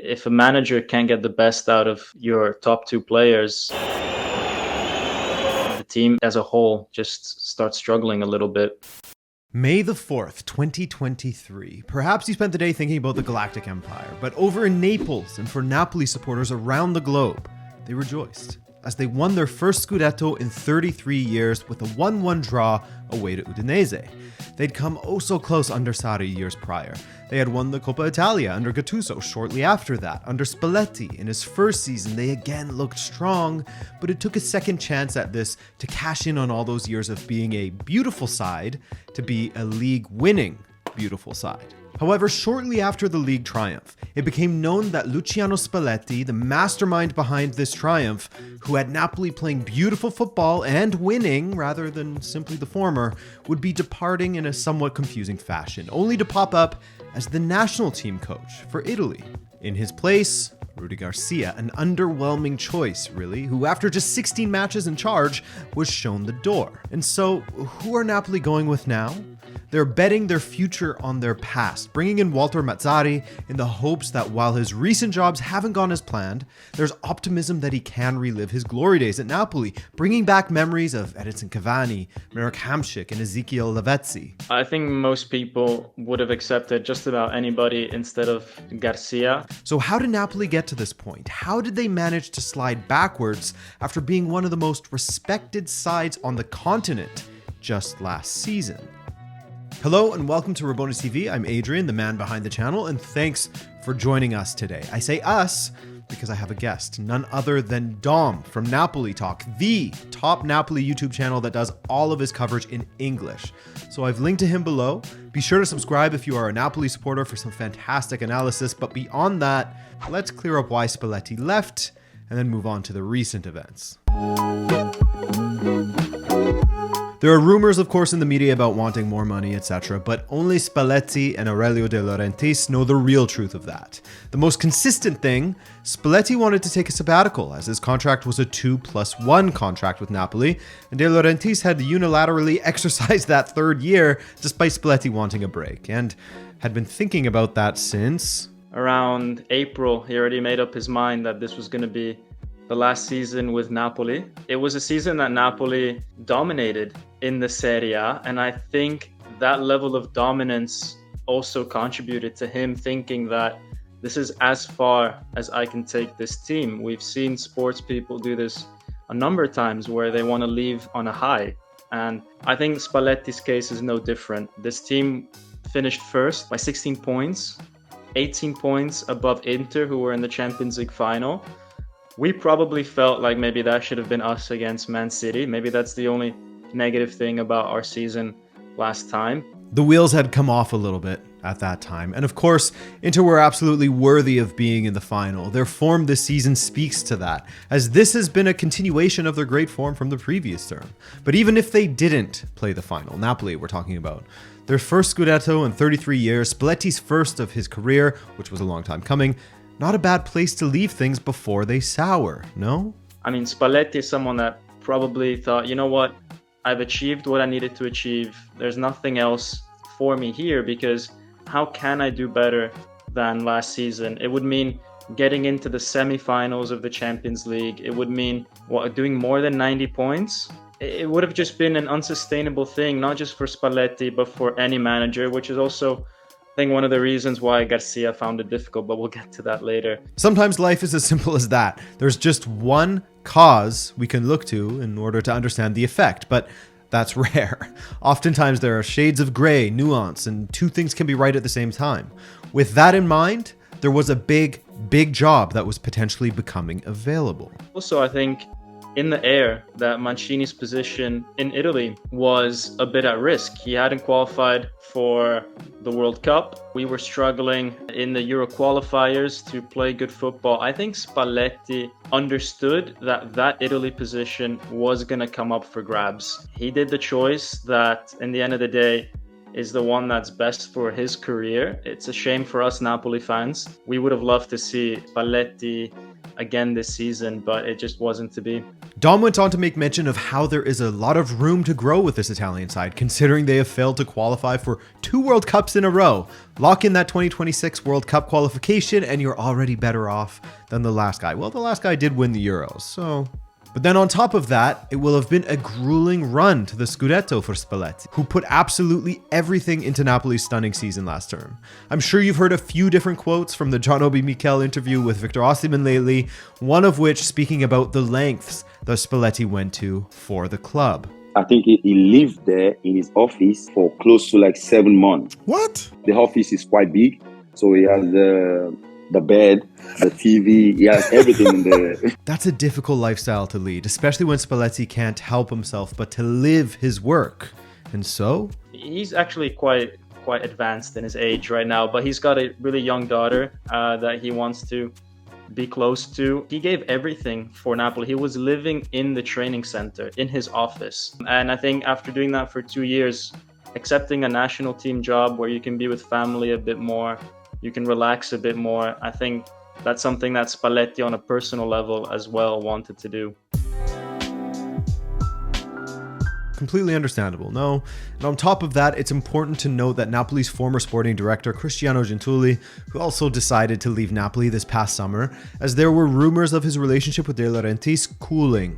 if a manager can't get the best out of your top two players, the team as a whole just starts struggling a little bit. May the 4th, 2023. Perhaps you spent the day thinking about the Galactic Empire, but over in Naples and for Napoli supporters around the globe, they rejoiced as they won their first Scudetto in 33 years with a 1-1 draw away to Udinese. They'd come oh so close under Sarri years prior. They had won the Coppa Italia under Gattuso shortly after that. Under Spalletti, in his first season, they again looked strong, but it took a second chance at this to cash in on all those years of being a beautiful side to be a league-winning beautiful side. However, shortly after the league triumph, it became known that Luciano Spalletti, the mastermind behind this triumph, who had Napoli playing beautiful football and winning rather than simply the former, would be departing in a somewhat confusing fashion, only to pop up as the national team coach for Italy. In his place, Rudi Garcia, an underwhelming choice, really, who after just 16 matches in charge was shown the door. And so, who are Napoli going with now? They're betting their future on their past, bringing in Walter Mazzarri in the hopes that while his recent jobs haven't gone as planned, there's optimism that he can relive his glory days at Napoli, bringing back memories of Edinson Cavani, Marek Hamsik, and Ezequiel Lavezzi. I think most people would have accepted just about anybody instead of Garcia. So how did Napoli get to this point? How did they manage to slide backwards after being one of the most respected sides on the continent just last season? Hello and welcome to Rabona TV. I'm Adrian, the man behind the channel, and thanks for joining us today. I say us because I have a guest, none other than Dom from Napoli Talk, the top Napoli YouTube channel that does all of his coverage in English. So I've linked to him below. Be sure to subscribe if you are a Napoli supporter for some fantastic analysis, but beyond that, let's clear up why Spalletti left and then move on to the recent events. There are rumors, of course, in the media about wanting more money, etc., but only Spalletti and Aurelio De Laurentiis know the real truth of that. The most consistent thing, Spalletti wanted to take a sabbatical, as his contract was a 2+1 contract with Napoli, and De Laurentiis had unilaterally exercised that third year, despite Spalletti wanting a break, and had been thinking about that since... Around April, he already made up his mind that this was going to be the last season with Napoli. It was a season that Napoli dominated in the Serie A, and I think that level of dominance also contributed to him thinking that this is as far as I can take this team. We've seen sports people do this a number of times where they want to leave on a high, and I think Spalletti's case is no different. This team finished first by 16 points, 18 points above Inter, who were in the Champions League final. We probably felt like maybe that should have been us against Man City. Maybe that's the only negative thing about our season last time. The wheels had come off a little bit at that time. And of course, Inter were absolutely worthy of being in the final. Their form this season speaks to that, as this has been a continuation of their great form from the previous term. But even if they didn't play the final, Napoli we're talking about, their first Scudetto in 33 years, Spalletti's first of his career, which was a long time coming, not a bad place to leave things before they sour, no? I mean, Spalletti is someone that probably thought, you know what, I've achieved what I needed to achieve. There's nothing else for me here, because how can I do better than last season? It would mean getting into the semifinals of the Champions League. It would mean doing more than 90 points. It would have just been an unsustainable thing, not just for Spalletti, but for any manager, which is also, I think, one of the reasons why Garcia found it difficult, but we'll get to that later. Sometimes life is as simple as that. There's just one cause we can look to in order to understand the effect, but that's rare. Oftentimes there are shades of gray, nuance, and two things can be right at the same time. With that in mind, there was a big job that was potentially becoming available. Also, I think in the air that Mancini's position in Italy was a bit at risk. He hadn't qualified for the World Cup. We were struggling in the Euro qualifiers to play good football. I think Spalletti understood that Italy position was going to come up for grabs. He did the choice that, in the end of the day, is the one that's best for his career. It's a shame for us Napoli fans. We would have loved to see Spalletti again this season, but it just wasn't to be. Dom went on to make mention of how there is a lot of room to grow with this Italian side, considering they have failed to qualify for 2 World Cups in a row. Lock in that 2026 World Cup qualification and you're already better off than the last guy. Well, the last guy did win the Euros, so... But then on top of that, it will have been a grueling run to the Scudetto for Spalletti, who put absolutely everything into Napoli's stunning season last term. I'm sure you've heard a few different quotes from the John Obi Mikel interview with Victor Osimhen lately, one of which speaking about the lengths that Spalletti went to for the club. I think he lived there in his office for close to like 7 months. What? The office is quite big, so he has the bed, the TV, he has everything in there. That's a difficult lifestyle to lead, especially when Spalletti can't help himself but to live his work. And so? He's actually quite advanced in his age right now, but he's got a really young daughter that he wants to be close to. He gave everything for Napoli. He was living in the training center, in his office. And I think after doing that for 2 years, accepting a national team job where you can be with family a bit more, you can relax a bit more, I think that's something that Spalletti on a personal level as well wanted to do. Completely understandable, no? And on top of that, it's important to note that Napoli's former sporting director, Cristiano Giuntoli, who also decided to leave Napoli this past summer, as there were rumors of his relationship with De Laurentiis cooling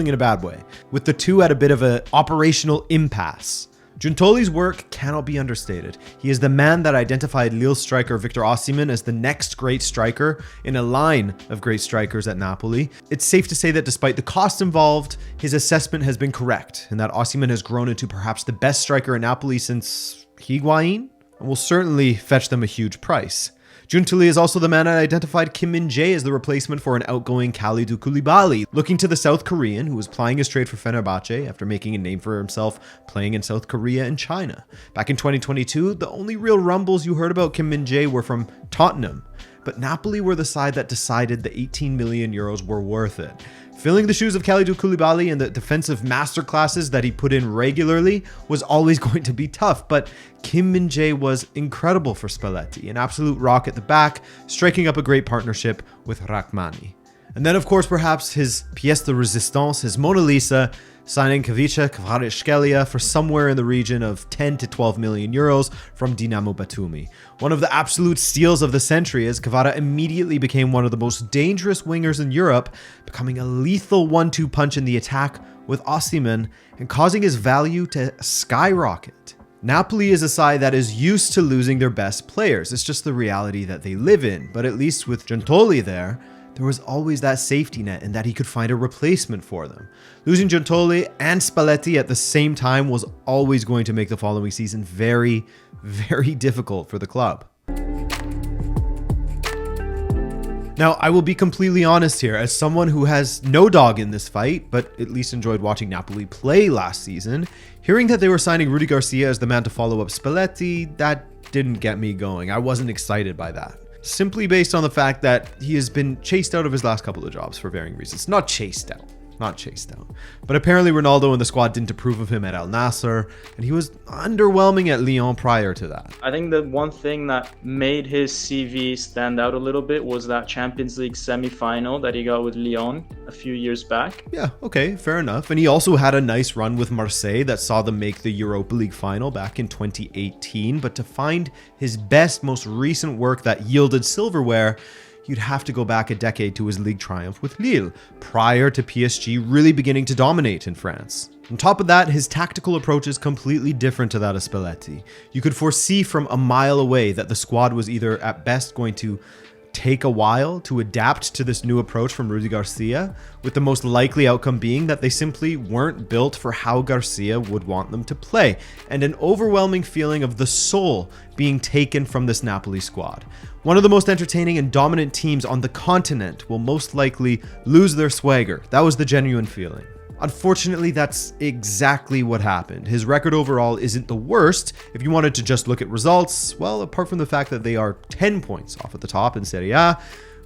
in a bad way, with the two at a bit of an operational impasse. Giuntoli's work cannot be understated. He is the man that identified Lille striker Victor Osimhen as the next great striker in a line of great strikers at Napoli. It's safe to say that despite the cost involved, his assessment has been correct, and that Osimhen has grown into perhaps the best striker at Napoli since Higuain, and will certainly fetch them a huge price. Giuntoli is also the man that identified Kim Min-jae as the replacement for an outgoing Kalidou Koulibaly, looking to the South Korean who was plying his trade for Fenerbahce after making a name for himself playing in South Korea and China. Back in 2022, the only real rumbles you heard about Kim Min-jae were from Tottenham, but Napoli were the side that decided the 18 million euros were worth it. Filling the shoes of Kalidou Koulibaly and the defensive masterclasses that he put in regularly was always going to be tough, but Kim Min-jae was incredible for Spalletti, an absolute rock at the back, striking up a great partnership with Rachmani. And then, of course, perhaps his pièce de résistance, his Mona Lisa, signing Khvicha Kvaratskhelia for somewhere in the region of 10 to 12 million euros from Dinamo Batumi. One of the absolute steals of the century, as Kvara immediately became one of the most dangerous wingers in Europe, becoming a lethal 1-2 punch in the attack with Osimhen and causing his value to skyrocket. Napoli is a side that is used to losing their best players. It's just the reality that they live in. But at least with Giuntoli there was always that safety net and that he could find a replacement for them. Losing Giuntoli and Spalletti at the same time was always going to make the following season very, very difficult for the club. Now, I will be completely honest here, as someone who has no dog in this fight, but at least enjoyed watching Napoli play last season, hearing that they were signing Rudi Garcia as the man to follow up Spalletti, that didn't get me going. I wasn't excited by that. Simply based on the fact that he has been chased out of his last couple of jobs for varying reasons. Not chased out. But apparently Ronaldo and the squad didn't approve of him at Al Nassr, and he was underwhelming at Lyon prior to that. I think the one thing that made his CV stand out a little bit was that Champions League semi-final that he got with Lyon a few years back. Yeah, okay, fair enough. And he also had a nice run with Marseille that saw them make the Europa League final back in 2018. But to find his best, most recent work that yielded silverware, you'd have to go back a decade to his league triumph with Lille, prior to PSG really beginning to dominate in France. On top of that, his tactical approach is completely different to that of Spalletti. You could foresee from a mile away that the squad was either at best going to take a while to adapt to this new approach from Rudi Garcia, with the most likely outcome being that they simply weren't built for how Garcia would want them to play, and an overwhelming feeling of the soul being taken from this Napoli squad. One of the most entertaining and dominant teams on the continent will most likely lose their swagger. That was the genuine feeling. Unfortunately, that's exactly what happened. His record overall isn't the worst. If you wanted to just look at results, well, apart from the fact that they are 10 points off at the top in Serie A,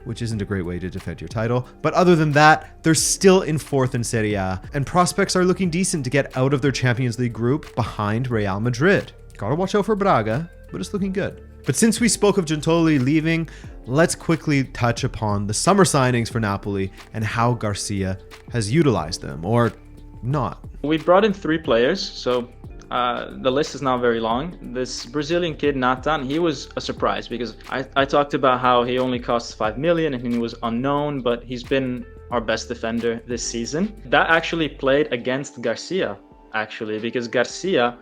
which isn't a great way to defend your title. But other than that, they're still in 4th in Serie A, and prospects are looking decent to get out of their Champions League group behind Real Madrid. Gotta watch out for Braga, but it's looking good. But since we spoke of Giuntoli leaving, let's quickly touch upon the summer signings for Napoli and how Garcia has utilized them, or not. We brought in 3 players, so the list is not very long. This Brazilian kid, Nathan, he was a surprise because I talked about how he only costs 5 million and he was unknown, but he's been our best defender this season. That actually played against Garcia, because Garcia,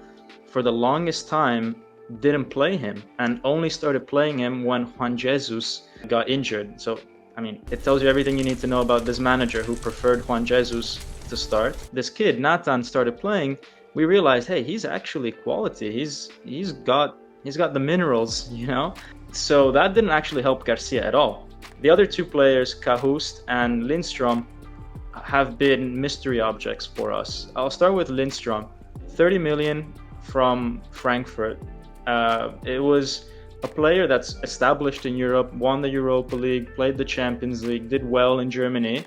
for the longest time, didn't play him and only started playing him when Juan Jesus got injured. So, I mean, it tells you everything you need to know about this manager who preferred Juan Jesus to start. This kid, Nathan, started playing. We realized, hey, he's actually quality. He's got the minerals, you know? So that didn't actually help Garcia at all. The other 2 players, Cajuste and Lindstrom, have been mystery objects for us. I'll start with Lindstrom. 30 million from Frankfurt. It was a player that's established in Europe, won the Europa League, played the Champions League, did well in Germany,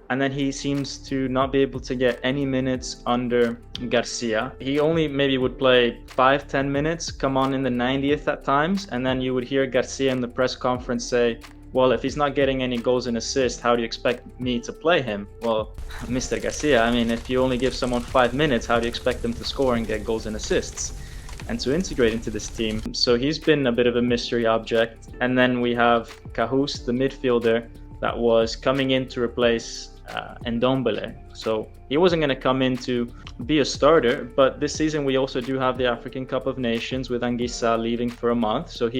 and then he seems to not be able to get any minutes under Garcia. He only maybe would play 5-10 minutes, come on in the 90th at times, and then you would hear Garcia in the press conference say, well, if he's not getting any goals and assists, how do you expect me to play him? Well, Mr. Garcia, I mean, if you only give someone 5 minutes, how do you expect them to score and get goals and assists and to integrate into this team? So he's been a bit of a mystery object. And then we have Cajuste, the midfielder, that was coming in to replace Ndombele. So he wasn't going to come in to be a starter, but this season we also do have the African Cup of Nations with Anguissa leaving for a month. So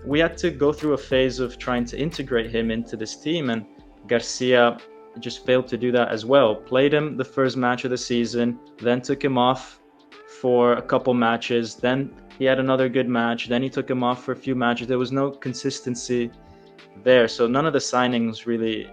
we had to go through a phase of trying to integrate him into this team, and Garcia just failed to do that as well. Played him the first match of the season, then took him off for a couple matches, then he had another good match, then he took him off for a few matches. There was no consistency there, so none of the signings really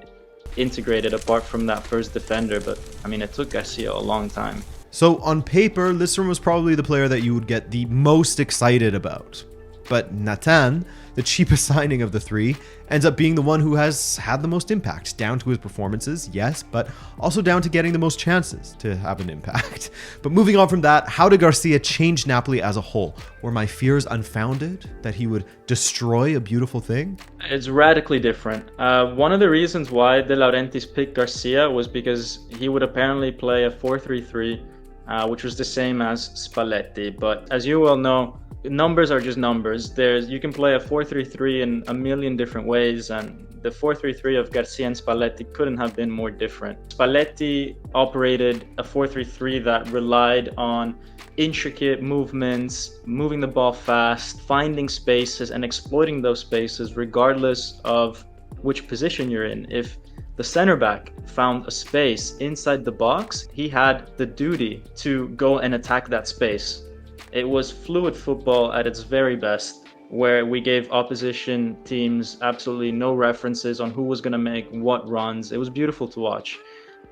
integrated apart from that first defender, but I mean, it took Garcia a long time. So on paper, Lindstrom was probably the player that you would get the most excited about. But Nathan, the cheapest signing of the 3, ends up being the one who has had the most impact, down to his performances, yes, but also down to getting the most chances to have an impact. But moving on from that, how did Garcia change Napoli as a whole? Were my fears unfounded that he would destroy a beautiful thing? It's radically different. One of the reasons why De Laurentiis picked Garcia was because he would apparently play a 4-3-3, which was the same as Spalletti. But as you well know, numbers are just numbers. You can play a 4-3-3 in a million different ways, and the 4-3-3 of Garcia and Spalletti couldn't have been more different. Spalletti operated a 4-3-3 that relied on intricate movements, moving the ball fast, finding spaces and exploiting those spaces regardless of which position you're in. If the center back found a space inside the box, he had the duty to go and attack that space. It was fluid football at its very best, where we gave opposition teams absolutely no references on who was going to make what runs. It was beautiful to watch,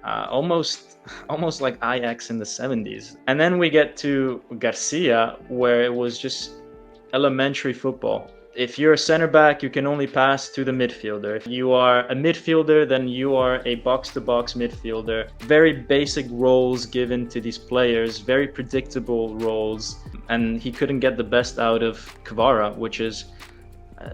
almost like Ajax in the 70s. And then we get to Garcia, where it was just elementary football. If you're a center back, you can only pass to the midfielder. If you are a midfielder, then you are a box-to-box midfielder. Very basic roles given to these players, very predictable roles, and he couldn't get the best out of Kvara, which is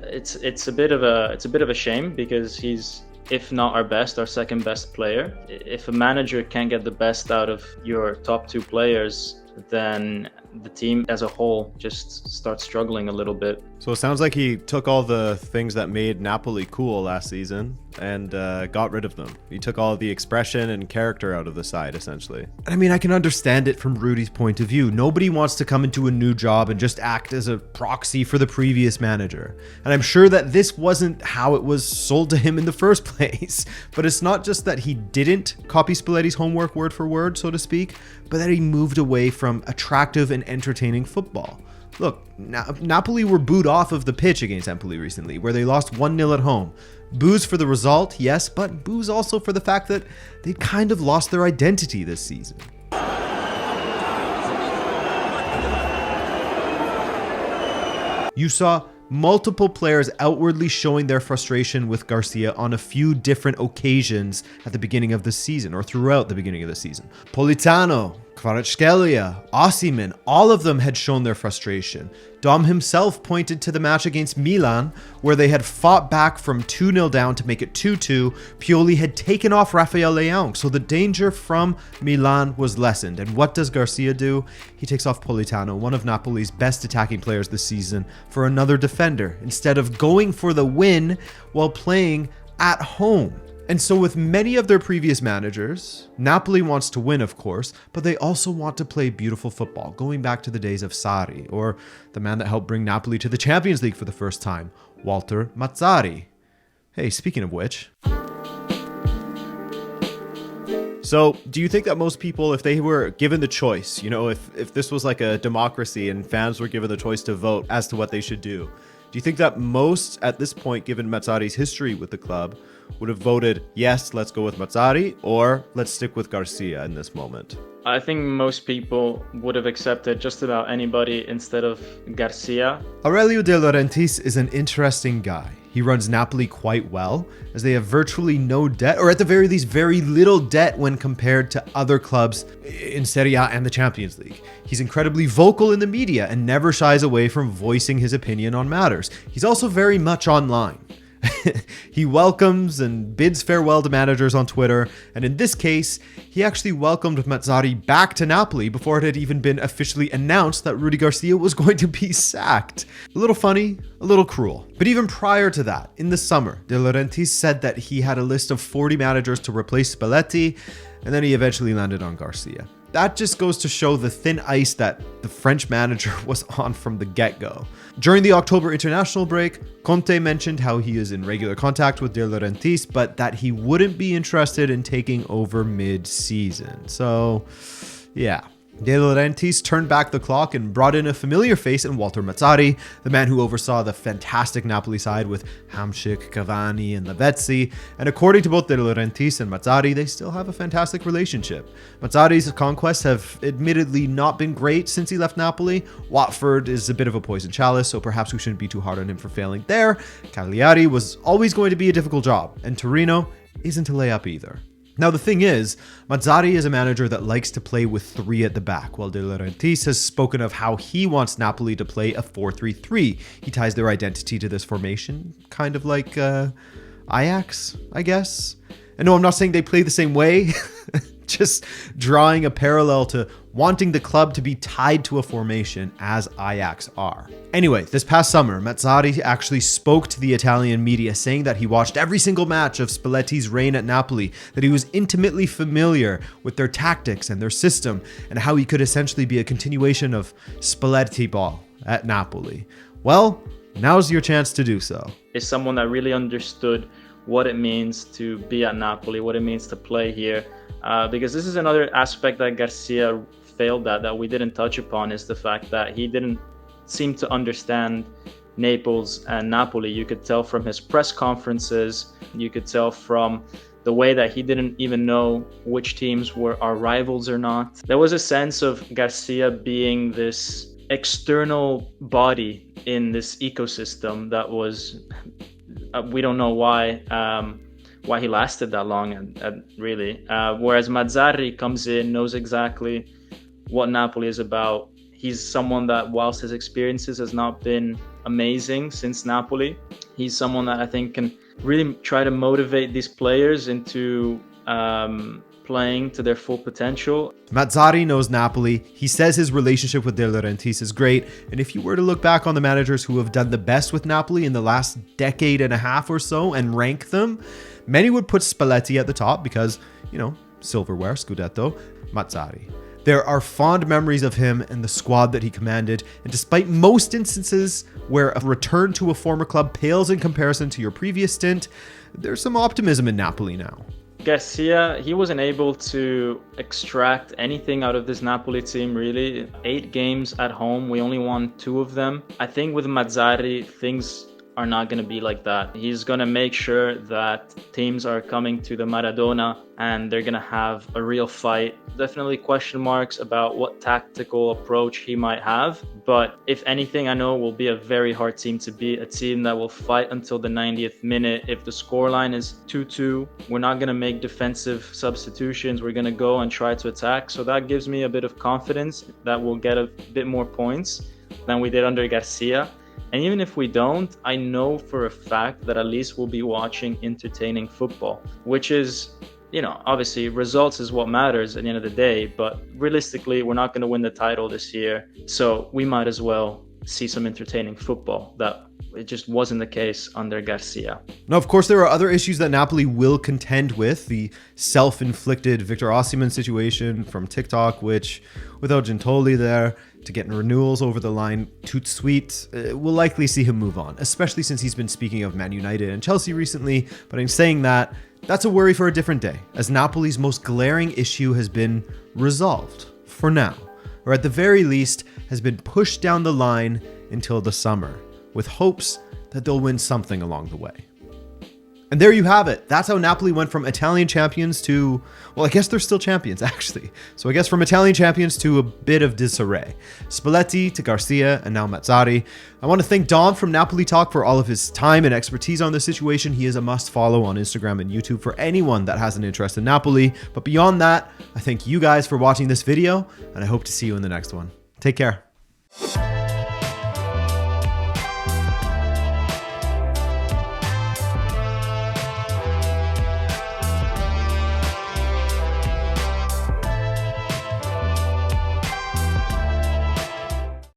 it's a bit of a shame, because he's, if not our best, our second best player. If a manager can't get the best out of your top 2 players, then the team as a whole just starts struggling a little bit. So it sounds like he took all the things that made Napoli cool last season and got rid of them. He took all the expression and character out of the side, essentially. I mean, I can understand it from Rudi's point of view. Nobody wants to come into a new job and just act as a proxy for the previous manager. And I'm sure that this wasn't how it was sold to him in the first place. But it's not just that he didn't copy Spalletti's homework word for word, so to speak, but that he moved away from attractive and entertaining football. Look, Napoli were booed off of the pitch against Empoli recently, where they lost 1-0 at home. Boos for the result, yes, but boos also for the fact that they kind of lost their identity this season. You saw multiple players outwardly showing their frustration with Garcia on a few different occasions at the beginning of the season, or throughout the beginning of the season. Politano Kvaratskhelia, Osimhen, all of them had shown their frustration. Dom himself pointed to the match against Milan, where they had fought back from 2-0 down to make it 2-2. Pioli had taken off Rafael Leão, so the danger from Milan was lessened. And what does Garcia do? He takes off Politano, one of Napoli's best attacking players this season, for another defender, instead of going for the win while playing at home. And so with many of their previous managers, Napoli wants to win, of course, but they also want to play beautiful football, going back to the days of Sarri, or the man that helped bring Napoli to the Champions League for the first time, Walter Mazzarri. Hey, speaking of which. So, do you think that most people, if they were given the choice, if this was like a democracy and fans were given the choice to vote as to what they should do you think that most, at this point, given Mazzarri's history with the club, would have voted, yes, let's go with Mazzarri, or let's stick with Garcia in this moment? I think most people would have accepted just about anybody instead of Garcia. Aurelio De Laurentiis is an interesting guy. He runs Napoli quite well, as they have virtually no debt, or at the very least, very little debt when compared to other clubs in Serie A and the Champions League. He's incredibly vocal in the media and never shies away from voicing his opinion on matters. He's also very much online. He welcomes and bids farewell to managers on Twitter, and in this case, he actually welcomed Mazzarri back to Napoli before it had even been officially announced that Rudi Garcia was going to be sacked. A little funny, a little cruel. But even prior to that, in the summer, De Laurentiis said that he had a list of 40 managers to replace Spalletti, and then he eventually landed on Garcia. That just goes to show the thin ice that the French manager was on from the get-go. During the October international break, Conte mentioned how he is in regular contact with De Laurentiis, but that he wouldn't be interested in taking over mid-season. So, yeah. De Laurentiis turned back the clock and brought in a familiar face in Walter Mazzarri, the man who oversaw the fantastic Napoli side with Hamsik, Cavani, and Lavezzi. And according to both De Laurentiis and Mazzarri, they still have a fantastic relationship. Mazzarri's conquests have admittedly not been great since he left Napoli. Watford is a bit of a poison chalice, so perhaps we shouldn't be too hard on him for failing there. Cagliari was always going to be a difficult job, and Torino isn't a layup either. Now, the thing is, Mazzarri is a manager that likes to play with three at the back, while De Laurentiis has spoken of how he wants Napoli to play a 4-3-3. He ties their identity to this formation, kind of like Ajax, I guess. And no, I'm not saying they play the same way, just drawing a parallel to wanting the club to be tied to a formation as Ajax are. Anyway, this past summer, Mazzarri actually spoke to the Italian media saying that he watched every single match of Spalletti's reign at Napoli, that he was intimately familiar with their tactics and their system, and how he could essentially be a continuation of Spalletti ball at Napoli. Well, now's your chance to do so. Is someone that really understood what it means to be at Napoli, what it means to play here, because this is another aspect that Garcia failed at that we didn't touch upon, is the fact that he didn't seem to understand Naples and Napoli. You could tell from his press conferences, you could tell from the way that he didn't even know which teams were our rivals or not. There was a sense of Garcia being this external body in this ecosystem that was, we don't know why he lasted that long, really. Whereas Mazzarri comes in, knows exactly what Napoli is about. He's someone that, whilst his experiences has not been amazing since Napoli, he's someone that I think can really try to motivate these players into playing to their full potential. Mazzarri knows Napoli. He says his relationship with De Laurentiis is great. And if you were to look back on the managers who have done the best with Napoli in the last decade and a half or so and rank them, many would put Spalletti at the top because, silverware, Scudetto, Mazzarri. There are fond memories of him and the squad that he commanded, and despite most instances where a return to a former club pales in comparison to your previous stint, there's some optimism in Napoli now. Garcia, he wasn't able to extract anything out of this Napoli team, really. 8 games at home, we only won 2 of them. I think with Mazzarri, things are not going to be like that. He's going to make sure that teams are coming to the Maradona and they're going to have a real fight. Definitely question marks about what tactical approach he might have. But if anything, I know it will be a very hard team to beat, a team that will fight until the 90th minute. If the scoreline is 2-2, we're not going to make defensive substitutions. We're going to go and try to attack. So that gives me a bit of confidence that we'll get a bit more points than we did under Garcia. And even if we don't, I know for a fact that at least we'll be watching entertaining football, which is, you know, obviously results is what matters at the end of the day, but realistically, we're not going to win the title this year. So we might as well see some entertaining football. That it just wasn't the case under Garcia. Now, of course, there are other issues that Napoli will contend with. The self-inflicted Victor Osimhen situation from TikTok, which without Giuntoli there to getting renewals over the line, toot sweet, we'll likely see him move on, especially since he's been speaking of Man United and Chelsea recently. But I'm saying that that's a worry for a different day, as Napoli's most glaring issue has been resolved for now, or at the very least has been pushed down the line until the summer, with hopes that they'll win something along the way. And there you have it. That's how Napoli went from Italian champions to, well, I guess they're still champions, actually. So I guess from Italian champions to a bit of disarray. Spalletti to Garcia and now Mazzarri. I want to thank Dom from Napoli Talk for all of his time and expertise on this situation. He is a must follow on Instagram and YouTube for anyone that has an interest in Napoli. But beyond that, I thank you guys for watching this video, and I hope to see you in the next one. Take care.